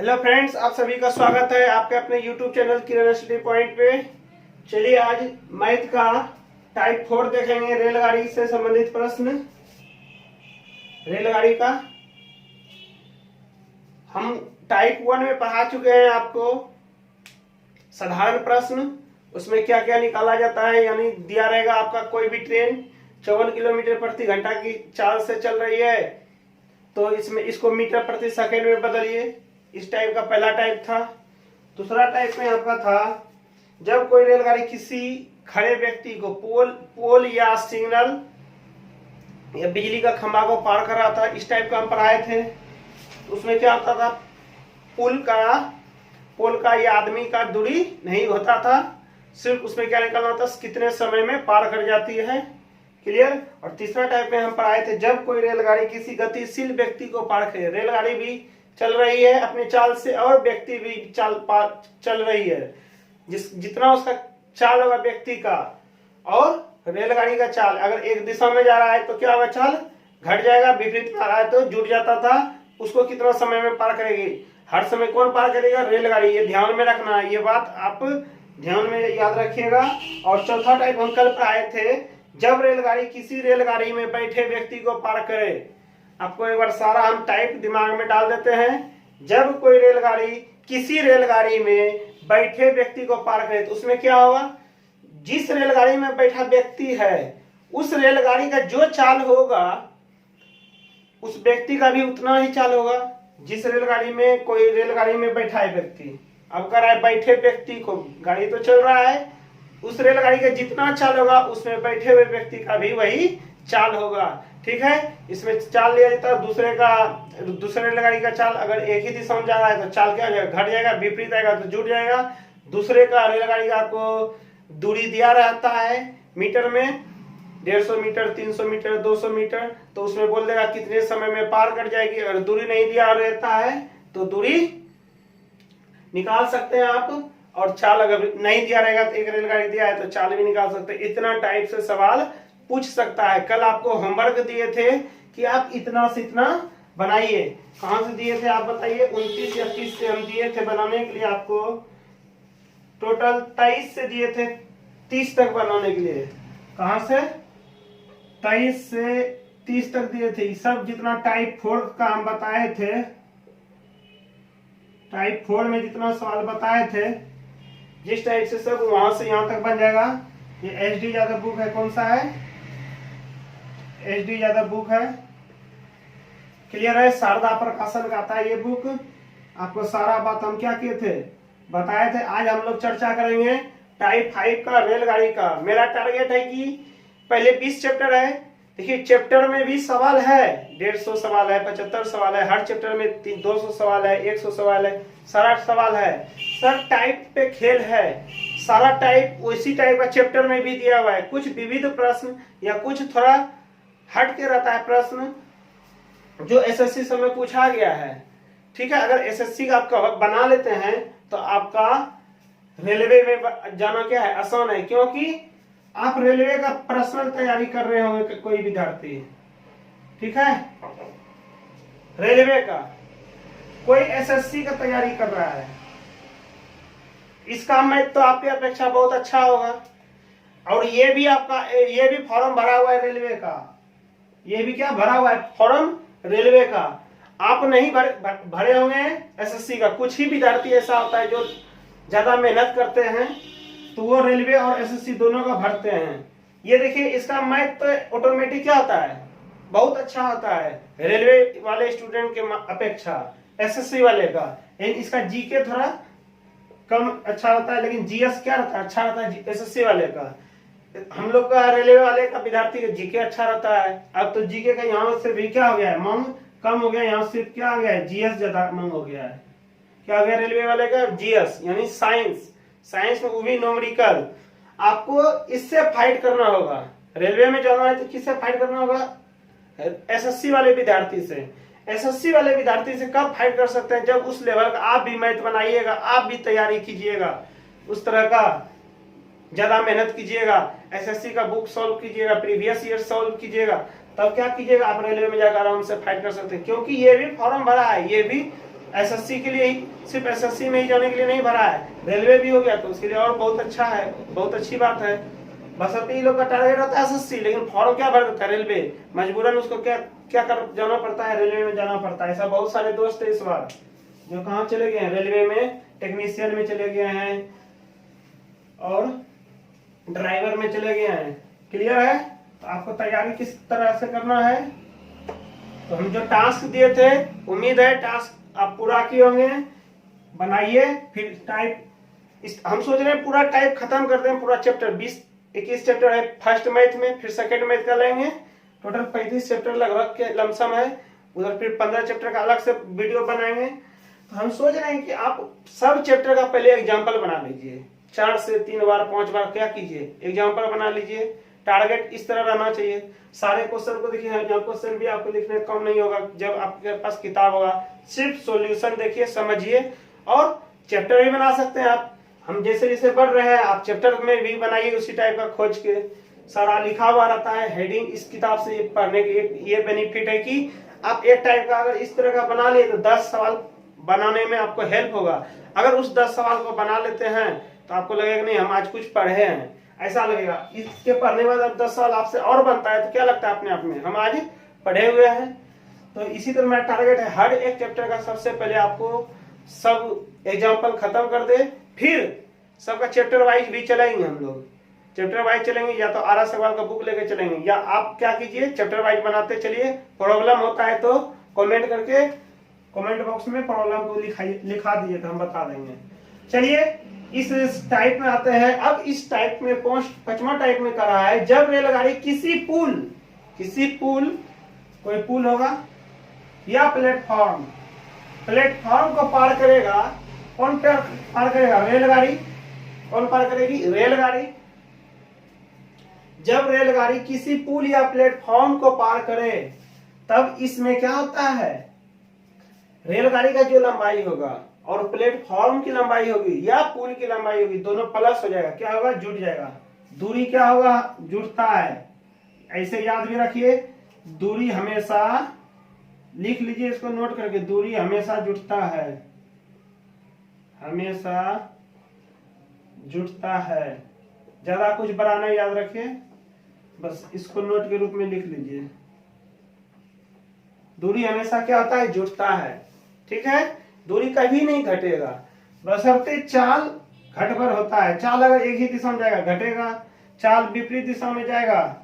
Hello friends, आप सभी का स्वागत है आपके अपने यूट्यूब चैनल किरण स्टडी पॉइंट पे। चलिए आज मैथ का टाइप 4 देखेंगे, रेलगाड़ी से संबंधित प्रश्न। रेलगाड़ी का हम टाइप 1 में पढ़ा चुके हैं आपको साधारण प्रश्न। उसमें क्या क्या निकाला जाता है, यानी दिया रहेगा आपका कोई भी ट्रेन 54 किलोमीटर प्रति घंटा की चाल से चल रही है तो इसमें इसको मीटर प्रति सेकेंड में बदलिए। इस टाइप का पहला टाइप था। दूसरा टाइप में आपका था जब कोई रेलगाड़ी किसी खड़े व्यक्ति को पोल या सिग्नल या बिजली का खंभा को पार कर रहा था। इस टाइप का हम पढ़ाए थे। उसमें क्या होता था, पोल का या आदमी का दूरी नहीं होता था, सिर्फ उसमें क्या निकालना था, कितने समय में पार कर जाती है। क्लियर। और तीसरा टाइप में हम पढ़ाए थे जब कोई रेलगाड़ी किसी गतिशील व्यक्ति को पार करे। रेलगाड़ी भी चल रही है अपनी चाल से और व्यक्ति भी चल रही है। जितना उसका चाल होगा व्यक्ति का और रेलगाड़ी का चाल, अगर एक दिशा में जा रहा है तो क्या होगा, चाल घट जाएगा, विपरीत में आ रहा है तो जुड़ जाता था। उसको कितना समय में पार करेगी, हर समय कौन पार करेगा, रेलगाड़ी। ये ध्यान में रखना है, ये बात आप ध्यान में याद रखिएगा। और चौथा टाइप हम कल पढ़ाए थे जब रेलगाड़ी किसी रेलगाड़ी में बैठे व्यक्ति को पार करे। आपको एक बार सारा हम टाइप दिमाग में डाल देते हैं। जब कोई रेलगाड़ी किसी रेलगाड़ी में बैठे व्यक्ति को पार करे तो उसमें क्या होगा, जिस रेलगाड़ी में बैठा व्यक्ति है उस रेलगाड़ी का जो चाल होगा उस व्यक्ति का भी उतना ही चाल होगा। जिस रेलगाड़ी में कोई रेलगाड़ी में बैठा है व्यक्ति, अब कर रहा है बैठे व्यक्ति को, गाड़ी तो चल रहा है, उस रेलगाड़ी का जितना चाल होगा उसमें बैठे हुए व्यक्ति का भी वही चाल होगा। ठीक है। इसमें चाल लिया जाता है दूसरे रेलगाड़ी का चाल। अगर एक ही दिशा में जा रहा है तो चाल क्या हो जाएगा, घट जाएगा, विपरीत आएगा तो जुड़ जाएगा। दूसरे का रेलगाड़ी का आपको दूरी दिया रहता है मीटर में, 150 मीटर, 300 मीटर, 200 मीटर, तो उसमें बोल देगा कितने समय में पार कर जाएगी। अगर दूरी नहीं दिया रहता है तो दूरी निकाल सकते हैं आप, और चाल अगर नहीं दिया रहेगा तो एक रेलगाड़ी दिया है तो चाल भी निकाल सकते हैं। इतना टाइप से सवाल पूछ सकता है। कल आपको होमवर्क दिए थे कि आप इतना से इतना बनाइए। कहां से दिए थे आप बताइए, 29 या 30 से हम दिए थे बनाने के लिए आपको। टोटल 23 से दिए थे 30 तक बनाने के लिए। कहां से, 23 से 30 तक दिए थे। सब जितना टाइप 4 का हम बताए थे, टाइप 4 में जितना सवाल बताए थे, जिस टाइप से सब वहां से यहां तक बन जाएगा। ये एच.डी. यादव बुक है, कौन सा है, एच.डी. यादव बुक है। क्लियर है। शारदा प्रकाशन का आता है ये बुक। आपको सारा बात हम क्या किए थे, बताए थे। आज हम लोग चर्चा करेंगे टाइप 5 का, रेलगाड़ी का। मेरा टारगेट है कि पहले 20 चैप्टर है। देखिए चैप्टर में भी सवाल है, 150 सवाल है, 75 सवाल है, हर चैप्टर में 200 सवाल है, 100 सवाल है, सारा सवाल है। सब टाइप पे खेल है, सारा टाइप उसी टाइप का चैप्टर में भी दिया हुआ है। कुछ विविध प्रश्न या कुछ थोड़ा हट के रहता है प्रश्न जो एसएससी समय पूछा गया है। ठीक है। अगर एसएससी का आपका बना लेते हैं तो आपका रेलवे में जाना क्या है, आसान है, क्योंकि आप रेलवे का पर्सनल तैयारी कर रहे होंगे कोई विद्यार्थी। ठीक है। रेलवे का कोई एसएससी का तैयारी कर रहा है, इसका मैथ तो आपकी अपेक्षा बहुत अच्छा होगा। और ये भी आपका, ये भी फॉर्म भरा हुआ है रेलवे का, ये भी क्या भरा हुआ है, फॉर्म रेलवे का। आप नहीं भरे होंगे एसएससी का। कुछ ही विद्यार्थी ऐसा होता है जो ज्यादा मेहनत करते हैं तो वो रेलवे और एसएससी दोनों का भरते हैं। ये देखिए इसका मैथ तो ऑटोमेटिक क्या होता है, बहुत अच्छा होता है रेलवे वाले स्टूडेंट के अपेक्षा एसएससी वाले का। इसका जीके थोड़ा कम अच्छा होता है, लेकिन जीएस क्या रहता है, अच्छा रहता है एसएससी वाले का। हम लोग का रेलवे वाले का विद्यार्थी का जीके अच्छा रहता है। अब तो जीके का यहाँ से भी क्या हो गया है, मांग कम हो गया, यहाँ सिर्फ क्या हो गया है, जीएस ज्यादा मांग हो गया है। क्या हो गया रेलवे वाले का, जीएस यानी साइंस। साइंस में वो भी न्यूमेरिकल। आपको इससे फाइट करना होगा। रेलवे में जाना है तो किससे फाइट करना होगा, एसएससी वाले विद्यार्थी से। एसएससी वाले विद्यार्थी से कब फाइट कर सकते हैं, जब उस लेवल का आप भी मैथ बनाइएगा, आप भी तैयारी कीजिएगा, उस तरह का ज्यादा मेहनत कीजिएगा, एसएससी का बुक सॉल्व कीजिएगा, प्रीवियस ईयर सॉल्व कीजिएगा, तब क्या कीजिएगा, आप रेलवे में जाकर आराम से फाइट कर सकते हैं। क्योंकि ये भी फॉर्म भरा है, ये भी एसएससी के लिए ही, सिर्फ एसएससी में ही जाने के लिए नहीं भरा है, रेलवे भी हो गया तो उसके लिए और बहुत अच्छा है, बहुत अच्छी बात है। बशर्ते ही लोग का टारगेट रहता है एसएससी, लेकिन फॉर्म क्या भर देता है रेलवे, मजबूरन उसको क्या क्या कर जाना पड़ता है, रेलवे में जाना पड़ता है। ऐसा बहुत सारे दोस्त है इस बार जो कहाँ चले गए हैं, रेलवे में टेक्नीशियन में चले गए हैं और ड्राइवर में चले गए हैं। क्लियर है? तो आपको तैयारी किस तरह से करना है, तो हम जो टास्क दिए थे, उम्मीद है टास्क आप पूरा किए होंगे। बनाइए, फिर टाइप हम सोच रहे हैं पूरा टाइप खत्म कर दें, पूरा चैप्टर 20-21 चैप्टर है फर्स्ट मैथ में, फिर सेकंड मैथ का लेंगे, टोटल 35 चैप्टर लगभग के लमसम है। उधर फिर 15 चैप्टर का अलग से वीडियो बनाएंगे। तो हम सोच रहे हैं कि आप सब चैप्टर का पहले एग्जाम्पल बना लीजिए, 4 से 3 बार 5 बार क्या कीजिए, एग्जाम्पल बना लीजिए। टारगेट इस तरह रहना चाहिए। सारे क्वेश्चन को देखिए, यहाँ क्वेश्चन भी आपको लिखने का कम नहीं होगा जब आपके पास किताब होगा। सिर्फ सॉल्यूशन देखिए, समझिए, और चैप्टर भी बना सकते हैं आप। हम जैसे जैसे बढ़ रहे हैं आप चैप्टर में भी बनाइए उसी टाइप का खोज के, सारा लिखा हुआ रहता है। हेडिंग इस किताब से पढ़ने की ये बेनिफिट है कि आप एक टाइप का अगर इस तरह का बना लिए तो 10 सवाल बनाने में आपको हेल्प होगा। अगर उस 10 सवाल को बना लेते हैं तो आपको लगेगा नहीं हम आज कुछ पढ़े हैं, ऐसा लगेगा। इसके पढ़ने के बाद अब 10 सवाल आपसे और बनता है तो क्या लगता है अपने आप में हम आज पढ़े हुए हैं। तो इसी तरह मेरा टारगेट है हर एक चैप्टर का सबसे पहले आपको सब एग्जाम्पल खत्म कर दे, फिर सबका चैप्टर वाइज भी चलेंगे। हम लोग चैप्टर वाइज चलेंगे, या तो आरा सवाल का बुक लेके चलेंगे, या आप क्या कीजिए चैप्टर वाइज बनाते चलिए। प्रॉब्लम होता है तो कमेंट करके कमेंट बॉक्स में प्रॉब्लम को लिखा दीजिए तो हम बता देंगे। चलिए इस टाइप में आते हैं। अब इस टाइप में 5वां टाइप में करा है, जब रेलगाड़ी किसी पुल कोई पुल होगा या प्लेटफॉर्म को पार करेगा। कौन पार करेगा? रेलगाड़ी। कौन पार करेगी? रेलगाड़ी। जब रेलगाड़ी किसी पुल या प्लेटफॉर्म को पार करे तब इसमें क्या होता है, रेलगाड़ी का जो लंबाई होगा और प्लेटफॉर्म की लंबाई होगी या पुल की लंबाई होगी, दोनों प्लस हो जाएगा। क्या होगा? जुड़ जाएगा। दूरी क्या होगा? जुड़ता है। ऐसे याद भी रखिए, दूरी हमेशा लिख लीजिए इसको नोट करके, दूरी हमेशा जुड़ता है, हमेशा जुड़ता है। ज्यादा कुछ बड़ा नहीं याद रखिए, बस इसको नोट के रूप में लिख लीजिए। दूरी हमेशा क्या होता है? जुड़ता है। ठीक है, दूरी कभी नहीं घटेगा, बशर्ते चाल घटभर होता है। चाल अगर एक ही दिशा में जाएगा घटेगा, चाल विपरीत दिशा में जाएगा,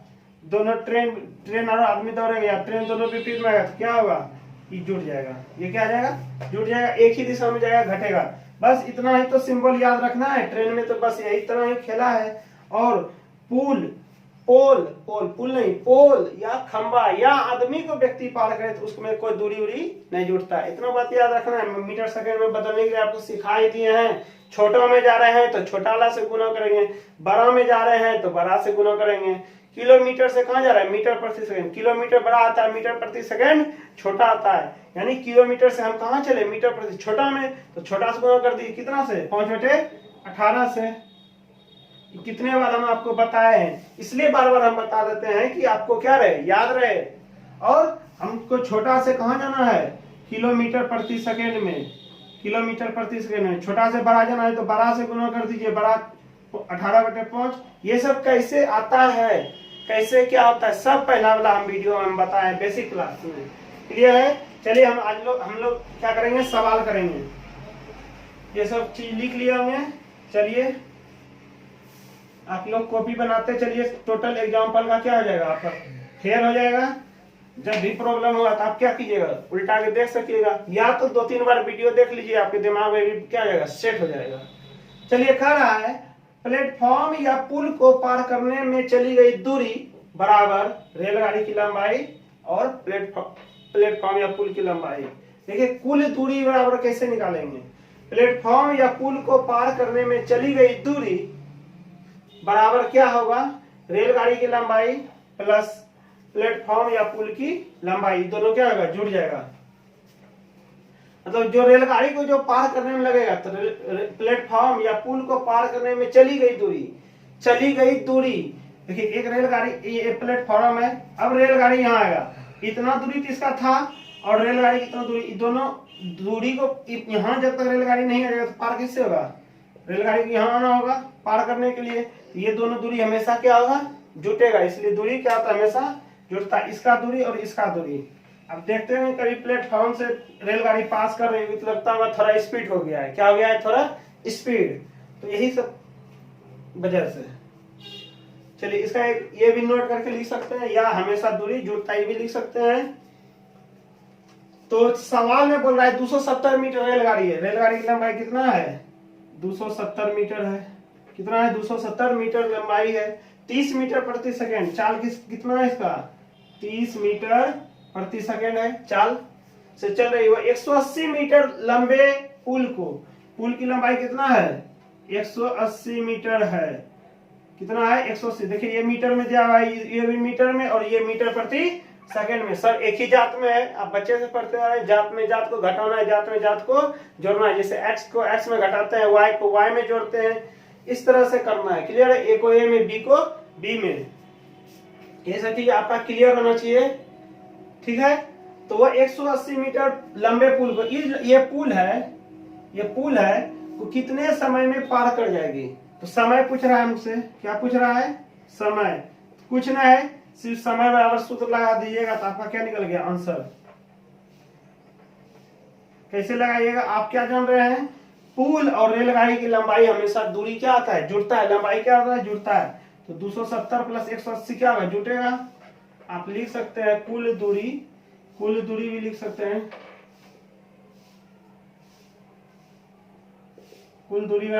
दोनों ट्रेन और आदमी दौड़ेंगे या ट्रेन दोनों विपरीत में आएगा तो क्या होगा? ये जुड़ जाएगा। ये क्या आ जाएगा? जुड़ जाएगा। एक ही दिशा में जाएगा घटेगा। बस इतना ही तो सिंबल याद रखना है। ट्रेन में तो बस यही तरह ही खेला है। और पुल या खंबा या आदमी को व्यक्ति पार करे तो उसमें कोई दूरी उरी नहीं जुड़ता है। इतना बात याद रखना है। मीटर सेकंड में बदलने के लिए आपको सिखाई दिए हैं। छोटा में जा रहे हैं तो छोटा वाला से गुना करेंगे, बड़ा में जा रहे हैं तो बड़ा से गुना करेंगे। किलोमीटर से कहाँ जा रहा है? मीटर प्रति सेकंड। किलोमीटर बड़ा आता है, मीटर प्रति सेकंड छोटा आता है। यानी किलोमीटर से हम कहाँ चले? मीटर प्रति छोटा में, तो छोटा से गुना कर दिए कितना से? 5/18 से। कितने बार हम आपको बताए हैं, इसलिए बार बार हम बता देते हैं कि आपको क्या रहे, याद रहे। और हमको छोटा से कहाँ जाना है? किलोमीटर प्रति सेकंड में। किलोमीटर प्रति सेकंड में छोटा से बड़ा जाना है तो बड़ा से गुना कर दीजिए, बड़ा 18/5। ये सब कैसे आता है, कैसे क्या होता है, सब पहला वाला हम वीडियो में बताए बेसिक क्लास में। क्लियर है? चलिए हम लोग क्या करेंगे? सवाल करेंगे। ये सब चीज लिख लिया होंगे। चलिए आप लोग कॉपी बनाते चलिए। टोटल एग्जाम्पल का क्या हो जाएगा? आपका फेयर हो जाएगा। जब भी प्रॉब्लम होगा तो आप क्या कीजिएगा? उल्टा के देख सकिएगा, या तो 2-3 बार वीडियो देख लीजिए, आपके दिमाग में भी क्या हो जाएगा? सेट हो जाएगा। चलिए कह रहा है प्लेटफॉर्म या पुल को पार करने में चली गई दूरी बराबर रेलगाड़ी की लंबाई और प्लेटफॉर्म या पुल की लंबाई। देखिए कुल दूरी बराबर कैसे निकालेंगे? प्लेटफॉर्म या पुल को पार करने में चली गई दूरी बराबर क्या होगा? रेलगाड़ी की लंबाई प्लस प्लेटफॉर्म या पुल की लंबाई, दोनों क्या होगा? जुड़ जाएगा। मतलब जो रेलगाड़ी को जो पार करने में लगेगा, तो प्लेटफॉर्म या पुल को पार करने में चली गई दूरी। देखिए एक रेलगाड़ी, ये प्लेटफॉर्म है, अब रेलगाड़ी यहाँ आएगा, इतना दूरी तो इसका था और रेलगाड़ी कितना दूरी, दोनों दूरी को यहाँ जब तक रेलगाड़ी नहीं आ जाएगा तो पार किससे होगा? रेलगाड़ी को यहाँ आना होगा पार करने के लिए। तो ये दोनों दूरी हमेशा क्या होगा? जुटेगा। इसलिए दूरी क्या होता है? हमेशा जुड़ता है। इसका दूरी और इसका दूरी। अब देखते हैं कभी प्लेटफॉर्म से रेलगाड़ी पास कर रही है तो लगता होगा थोड़ा स्पीड हो गया है। क्या हो गया है? थोड़ा स्पीड। तो यही सब वजह से। चलिए इसका एक ये भी नोट करके लिख सकते हैं, या हमेशा दूरी जुड़ता है भी लिख सकते हैं। तो सवाल में बोल रहा है 270 मीटर रेलगाड़ी है। रेलगाड़ी की लंबाई कितना है? 270 मीटर है। कितना है? 270 मीटर लंबाई है। 30 मीटर प्रति सेकेंड। चाल कितना है इसका? 30 मीटर प्रति सेकेंड है चाल से चल रही है। 180 मीटर लंबे पुल की लंबाई कितना है? 180 मीटर है। कितना है? 180। देखिए ये मीटर में दिया हुआ है, ये भी मीटर में, और ये मीटर प्रति सेकंड में। सब एक ही जात में है। आप बच्चे से पढ़ते आ रहे हैं, जात में जात को घटाना है, जात में जात को जोड़ना है। जैसे x को x में घटाते हैं, y को y में जोड़ते हैं, इस तरह से करना है। क्लियर है? a को a में, b को b में। ये सब चीज आपका क्लियर होना चाहिए। ठीक है? तो वो 180 मीटर लंबे पुल को, ये पुल है वो कितने समय में पार कर जाएगी? तो समय पूछ रहा है मुझसे। क्या पूछ रहा है? समय। कुछ ना है, सिर्फ समय बराबर सूत्र लगा दीजिएगा तो आपका क्या निकल गया? आंसर। कैसे लगाइएगा? आप क्या जान रहे हैं? पुल और रेलगाड़ी की लंबाई हमेशा दूरी क्या आता है? जुड़ता है। लंबाई क्या होता है? जुड़ता है। तो 270 प्लस 180 क्या होगा? जुटेगा। आप लिख सकते हैं कुल दूरी भी लिख सकते हैं। कुल दूरी में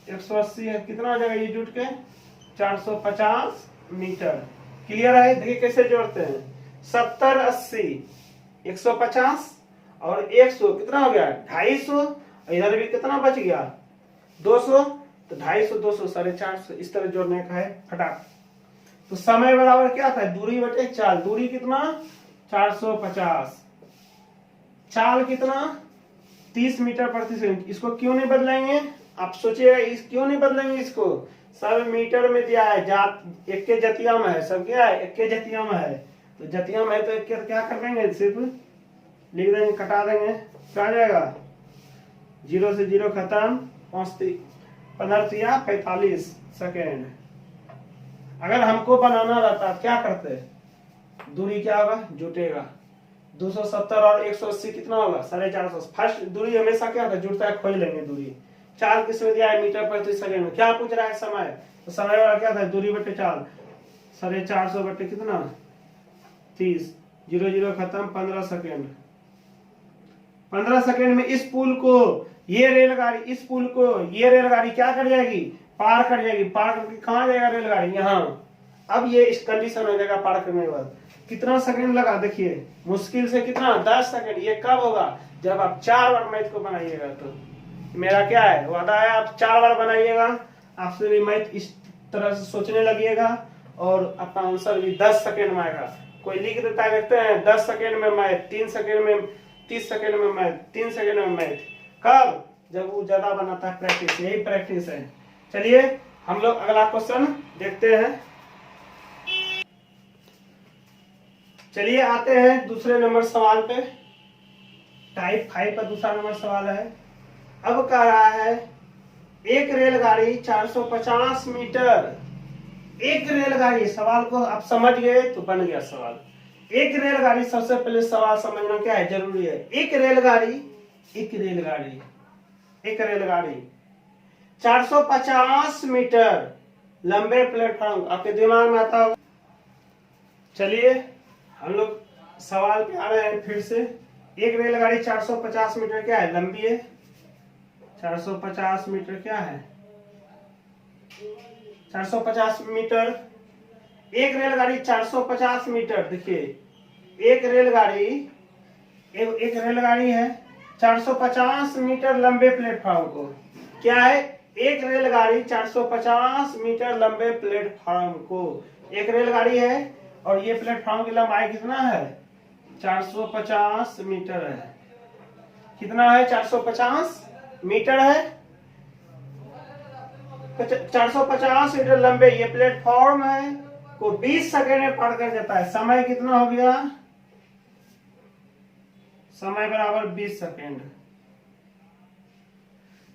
180 है, कितना हो जाएगा ये जुट के? 450 मीटर। क्लियर है? देखिए कैसे जोड़ते हैं। 70 80 150 और 100 कितना हो गया? 250। इधर भी कितना बच गया? 200। तो 250 200 450 इस तरह जोड़ने का है फटाक। तो समय बराबर क्या था? दूरी बटे चाल। दूरी कितना? 450। चाल कितना? 30 मीटर प्रति सेकंड। इसको क्यों नहीं बदलेंगे? आप सोचिएगा क्यों नहीं बदलेंगे इसको? सब मीटर में दिया है, जात एक के जतिया में है, सब क्या है? एक के जतिया में है। तो जतिया में है तो एक के क्या कर देंगे? सिर्फ लिख देंगे, कटा देंगे। क्या आ जाएगा? 0 से 0 खत्म। 15 45 सेकेंड। अगर हमको बनाना रहता क्या करते? दूरी क्या होगा? जुटेगा। 270 और 180 कितना होगा? 450। फर्स्ट दूरी हमेशा क्या होता है? जुड़ता है। खोज लेंगे दूरी। चाल किसमें दिया है? मीटर प्रति सेकंड में। क्या पूछ रहा है? समय। तो समय वाला क्या था? दूरी बटे चाल। 450 बटे कितना? 30। 0 0 खत्म। 15 सेकेंड। 15 सेकेंड में इस पुल को ये रेलगाड़ी क्या कर जाएगी? पार कर जाएगी। पार करके कहाँ जाएगा रेलगाड़ी? यहाँ। अब ये इस कंडीशन हो जाएगा पार करने के बाद। कितना सेकंड लगा? देखिए मुश्किल से कितना? 10 सेकंड। ये कब होगा? जब आप 4 बार मैथ को बनाइएगा। तो मेरा क्या है? वादा है आप 4 बार बनाइएगा। आपसे भी मैथ इस तरह से सोचने लगिएगा और आपका आंसर भी 10 सेकंड में आएगा। कोई लिख देता है, देखते हैं 10 सेकंड में मैथ, 3 सेकंड में, 30 सेकंड में मैथ, 3 सेकंड में मैथ। कब? जब वो ज्यादा बनाता है प्रैक्टिस। यही प्रैक्टिस है। चलिए हम लोग अगला क्वेश्चन देखते हैं। चलिए आते हैं दूसरे नंबर सवाल पे। टाइप 5 का दूसरा नंबर सवाल है। अब कह रहा है एक रेलगाड़ी 450 मीटर। एक रेलगाड़ी, सवाल को आप समझ गए तो बन गया सवाल। एक रेलगाड़ी, सबसे पहले सवाल समझना क्या है? जरूरी है। एक रेलगाड़ी 450 मीटर लंबे प्लेटफॉर्म। आपके दिमाग में आता होगा। चलिए हम लोग सवाल पे आ रहे हैं फिर से। एक रेलगाड़ी 450 मीटर क्या है? लंबी है। 450 मीटर क्या है? 450 मीटर। एक रेलगाड़ी 450 मीटर। देखिए एक रेलगाड़ी है 450 मीटर लंबे प्लेटफॉर्म को। क्या है? एक रेलगाड़ी 450 मीटर लंबे प्लेटफॉर्म को। एक रेलगाड़ी है और ये प्लेटफॉर्म की लंबाई कितना है? 450 मीटर है। कितना है? 450 मीटर है। 450 मीटर लंबे ये प्लेटफॉर्म है को 20 सेकंड में पार कर जाता है। समय कितना हो गया? समय बराबर 20 सेकेंड।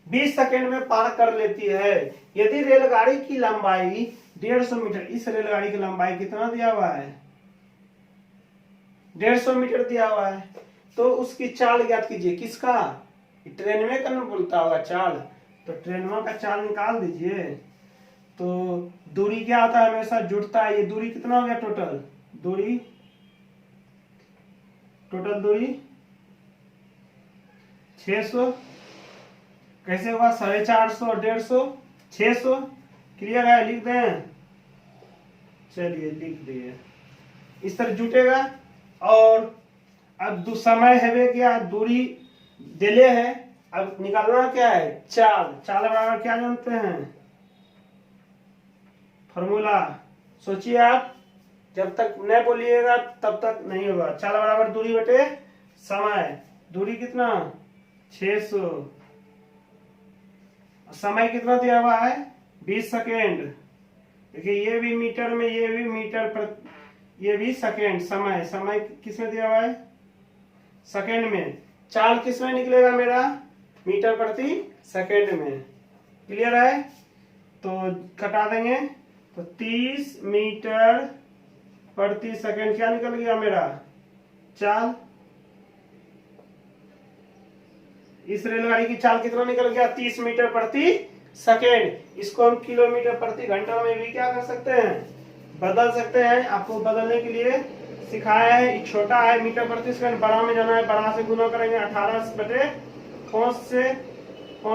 20 सेकेंड में पार कर लेती है। यदि रेलगाड़ी की लंबाई 150 मीटर, इस रेलगाड़ी की लंबाई कितना दिया हुआ है? 150 मीटर दिया हुआ है, तो उसकी चाल ज्ञात कीजिए। किसका? ट्रेन में कौन बोलता होगा चाल, तो ट्रेन का चाल निकाल दीजिए। तो दूरी क्या होता है? हमेशा जुड़ता है। ये दूरी कितना हो गया? टोटल दूरी 600। कैसे होगा? 450 और 150, 600। क्लियर है? लिख दें? चलिए लिख दिए। इस तरह जुटेगा। और अब समय है क्या? दूरी दिले है। अब निकालना क्या है? चाल। चाल बराबर क्या जानते हैं? फॉर्मूला सोचिए आप, जब तक नहीं बोलिएगा तब तक नहीं होगा। चाल बराबर दूरी बटे समय। दूरी कितना? 600। समय कितना दिया हुआ है? 20 सेकेंड। देखिए ये भी मीटर में, ये भी मीटर पर, ये भी सेकेंड। समय किसमें दिया हुआ है? सेकेंड में। चाल किसमें निकलेगा मेरा? मीटर प्रति सेकेंड में। क्लियर है? तो घटा देंगे तो 30 मीटर प्रति सेकेंड क्या निकल गया मेरा? चाल। इस रेलगाड़ी की चाल कितना निकल गया? 30 मीटर प्रति सेकेंड। इसको हम किलोमीटर प्रति घंटा में भी क्या कर सकते हैं? बदल सकते हैं। आपको बदलने के लिए सिखाया है। छोटा है मीटर प्रति सेकेंड, बड़ा में जाना है, बड़ा से गुना करेंगे 18 बटे 5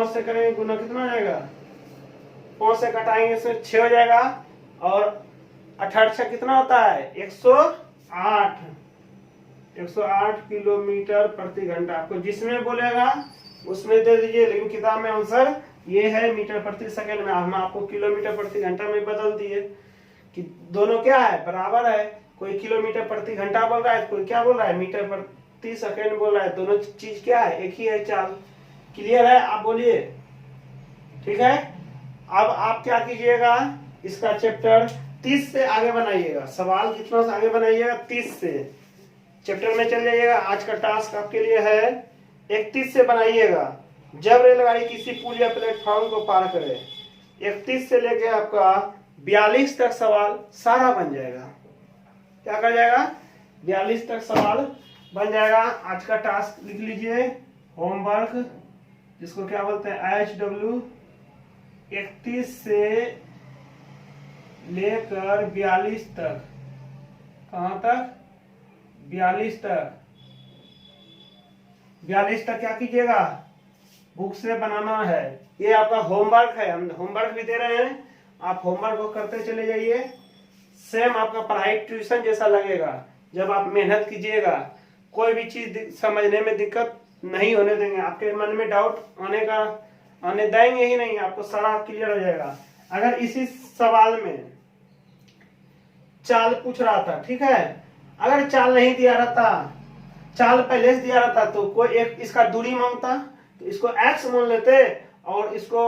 से करेंगे गुना, कितना हो जाएगा? 5 से कटाएंगे इसमें 6 हो जाएगा। और 18 कितना होता है? 108। 108 किलोमीटर प्रति घंटा। आपको जिसमें बोलेगा उसमें दे दीजिए, लेकिन किताब में आंसर ये है मीटर प्रति सेकंड में। हम आपको किलोमीटर प्रति घंटा में बदल दिए कि दोनों क्या है? बराबर है। कोई किलोमीटर प्रति घंटा बोल रहा है, कोई क्या बोल रहा है? मीटर प्रति सेकंड बोल रहा है। दोनों चीज क्या है? एक ही है, चाल। क्लियर है? आप बोलिए। ठीक है? अब आप क्या कीजिएगा? इसका चैप्टर 30 से आगे बनाइएगा। सवाल कितना से आगे बनाइएगा? 30 से। चैप्टर में चल जाइएगा। आज का टास्क आपके लिए है 31 से बनाइएगा। जब रेलगाड़ी किसी पुल या प्लेटफॉर्म को पार करे, 31 से लेके आपका 42 तक सवाल सारा बन जाएगा। क्या कर जाएगा? 42 तक सवाल बन जाएगा। आज का टास्क लिख लीजिए, होमवर्क, जिसको क्या बोलते हैं? HW। 31 से लेकर 42 तक। कहां तक? 42 तक। 42 तक क्या कीजिएगा? बुक से बनाना है। ये आपका होमवर्क है। हम होमवर्क भी दे रहे हैं, आप होमवर्क को करते चले जाइए। सेम आपका पढ़ाई ट्यूशन जैसा लगेगा जब आप मेहनत कीजिएगा। कोई भी चीज समझने में दिक्कत नहीं होने देंगे। आपके मन में डाउट आने देंगे ही नहीं। आपको सारा क्लियर हो जाएगा। अगर इसी सवाल में चाल पूछ रहा था, ठीक है, अगर चाल नहीं दिया रहता, चाल पहले से दिया रहता, तो कोई एक इसका दूरी मांगता, तो इसको x मान लेते और इसको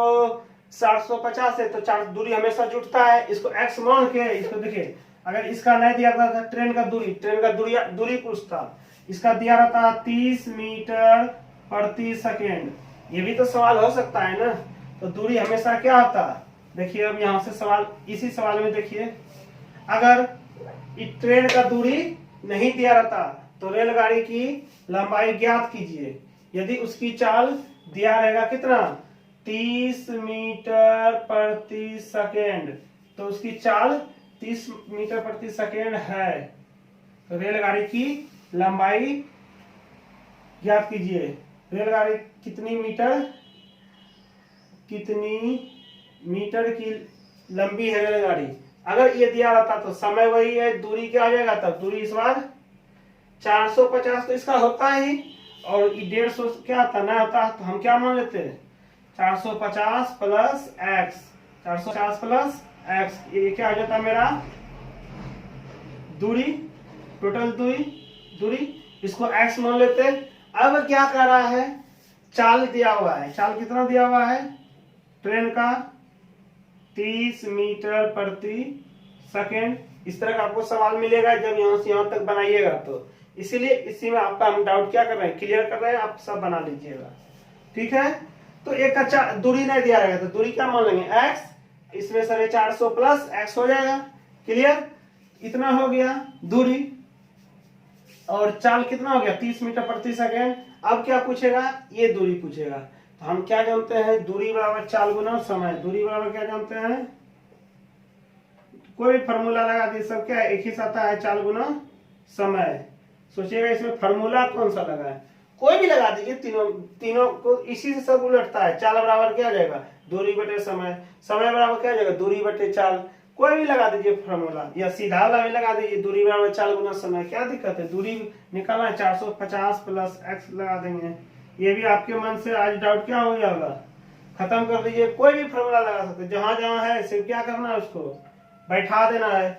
450 है तो चार दूरी हमेशा जुटता है। इसको x मान के इसको देखिए, अगर इसका नहीं दिया रहता ट्रेन का दूरी पूछता, इसका दिया रहता 30 मीटर प्रति सेकेंड। ये भी तो सवाल हो सकता है ना। तो दूरी हमेशा क्या होता? देखिए अब यहाँ से सवाल, इसी सवाल में देखिए, अगर इस ट्रेन का दूरी नहीं दिया रहता तो रेलगाड़ी की लंबाई ज्ञात कीजिए। यदि उसकी चाल दिया रहेगा कितना? 30 मीटर प्रति सेकेंड, तो उसकी चाल 30 मीटर प्रति सेकेंड है। तो रेलगाड़ी की लंबाई ज्ञात कीजिए। रेलगाड़ी कितनी मीटर की लंबी है रेलगाड़ी। अगर ये दिया रहता तो समय वही है, दूरी क्या आ जाएगा? तब दूरी इस बार 450 तो इसका होता ही, और 150 क्या आता ना होता, तो हम क्या मान लेते हैं? 450 प्लस x। 450 प्लस x, ये क्या आ जाता है मेरा? दूरी, टोटल दूरी। इसको x मान लेते हैं। अब क्या कर रहा है? चाल दिया हुआ है। चाल कितना दिया हुआ है? ट्रेन का 30 मीटर प्रति सेकेंड। इस तरह का आपको सवाल मिलेगा जब यहाँ से यहाँ तक बनाइएगा। तो इसीलिए इसी में आपका हम डाउट क्या कर रहे हैं, क्लियर कर रहे हैं, आप सब बना लीजिएगा। ठीक है, तो एक अच्छा दूरी नहीं दिया रहेगा तो दूरी क्या मान लेंगे x, इसमें 450 प्लस x हो जाएगा। क्लियर, इतना हो गया दूरी, और चाल कितना हो गया 30 मीटर प्रति सेकेंड। अब क्या पूछेगा, ये दूरी पूछेगा। तो हम क्या जानते हैं, दूरी बराबर चाल गुना समय। दूरी बराबर क्या जानते हैं, कोई भी फॉर्मूला लगा दी, सब क्या एक ही आता है, चाल गुना समय। सोचिएगा इसमें फॉर्मूला कौन सा लगा है, कोई भी लगा दीजिए, तीनों को इसी से सब उलटता है। चाल बराबर क्या आ जाएगा, दूरी बटे समय, समय बराबर क्या आ जाएगा, दूरी बटे चाल। कोई भी लगा दीजिए फॉर्मूला, या सीधा वाला भी लगा दीजिए, दूरी बराबर चाल गुना समय। क्या दिक्कत है, दूरी निकालना है, 450 प्लस x लगा देंगे। ये भी आपके मन से आज डाउट क्या हो गया होगा, खत्म कर दीजिए। कोई भी फॉर्मूला लगा सकते, जहां जहां है सिर्फ क्या करना है, उसको बैठा देना है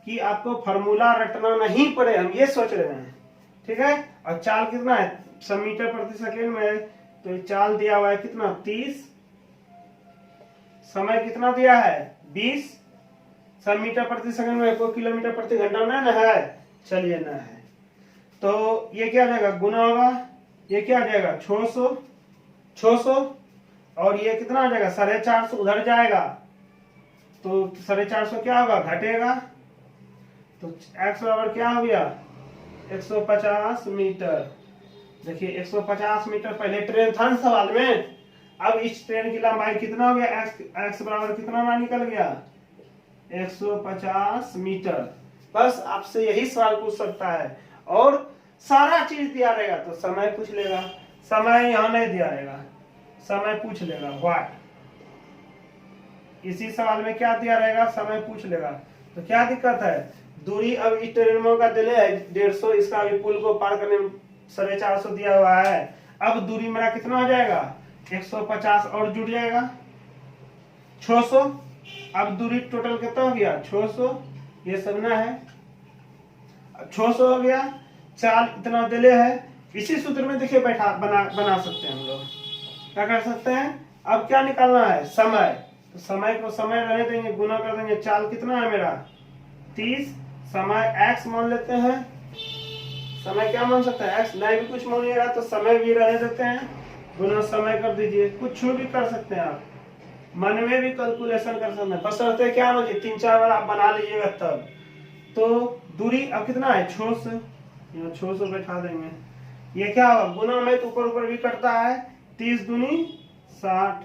कि आपको फॉर्मूला रटना नहीं पड़े, हम ये सोच रहे हैं। ठीक है, और चाल कितना है, 100 मीटर प्रति सेकेंड में, तो चाल दिया हुआ है कितना 30, समय कितना दिया है 20, 100 मीटर प्रति सेकंड में 1 किलोमीटर प्रति घंटा में ना है, चलिए ना है। तो ये क्या आ जाएगा, गुना होगा, ये क्या आ जाएगा 600, और ये कितना आ जाएगा 450 उधर जाएगा, तो 450 क्या होगा, घटेगा। तो x बराबर क्या हो गया 150 मीटर। देखिए 150 मीटर पहले ट्रेन था ना सवाल में, अब इस ट्रेन की लंबाई कितना हो गया, x बराबर कितना ना निकल गया 150 मीटर। बस आपसे यही सवाल पूछ सकता है, और सारा चीज दिया रहेगा तो समय पूछ लेगा। समय यहाँ नहीं दिया रहेगा, समय पूछ लेगा व्हाट। इसी सवाल में क्या दिया रहेगा, समय पूछ लेगा। तो क्या दिक्कत है, दूरी अब इस ट्रेन का दिले है 150, इसका अभी पुल को पार करने में 450 दिया हुआ है। अब दूरी मेरा कितना हो जाएगा 150 और जुड़ जाएगा 600। अब दूरी टोटल कितना हो गया 600, ये सब ना है, 600 हो गया। चाल इतना दिले है, इसी सूत्र में देखिए बैठा बना सकते हैं हम लोग। क्या कर सकते हैं, अब क्या निकालना है, समय। तो समय को समय रहने देंगे, गुना कर देंगे। चाल कितना है मेरा 30, समय x मान लेते हैं। समय क्या मान सकते हैं, x नहीं भी कुछ मानिएगा तो समय भी रहने देते हैं, गुना समय कर दीजिए। कुछ भी कर सकते हैं आप, मन में भी कैलकुलेशन कर सकते हैं, बस रहते क्या हो 3-4 बार आप बना लीजिएगा तब। तो दूरी अब कितना है 600, 600 बैठा देंगे। ये क्या होगा, गुना में तो ऊपर ऊपर भी कटता है, 30 दूनी 60,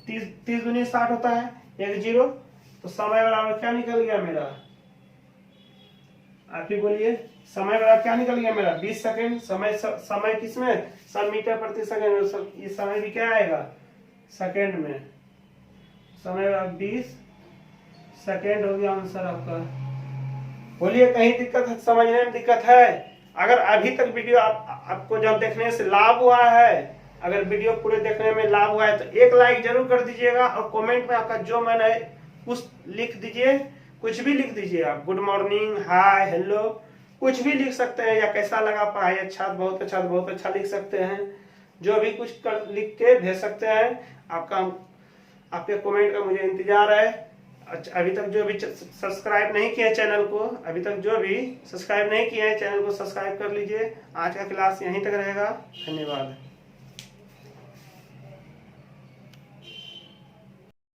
30 दूनी 60 होता है, 1 0। तो समय बराबर क्या निकल गया मेरा, आप ही बोलिए, समय बराबर क्या निकल गया मेरा 20 सेकेंड। समय किसमें 100 मीटर प्रति सेकेंड, ये समय भी क्या आएगा सेकेंड में। समय 20 सेकेंड हो गया आंसर आपका। बोलिए कहीं दिक्कत है, समझने में दिक्कत है? अगर अभी तक वीडियो आपको जब देखने से लाभ हुआ है, अगर वीडियो पूरे देखने में लाभ हुआ है तो एक लाइक जरूर कर दीजिएगा, और कमेंट में आपका जो मन है कुछ लिख दीजिए, कुछ भी लिख दीजिए आप, गुड मॉर्निंग, हाय, हेलो, कुछ भी लिख सकते हैं, या कैसा लगा पढ़ाई, अच्छा, बहुत अच्छा लिख सकते हैं, जो भी कुछ लिख के भेज सकते हैं। आपके कमेंट का मुझे इंतजार है। अभी तक जो भी सब्सक्राइब नहीं किए चैनल को, अभी तक जो भी सब्सक्राइब नहीं किए हैं चैनल को सब्सक्राइब कर लीजिए। आज का क्लास यहीं तक रहेगा, धन्यवाद।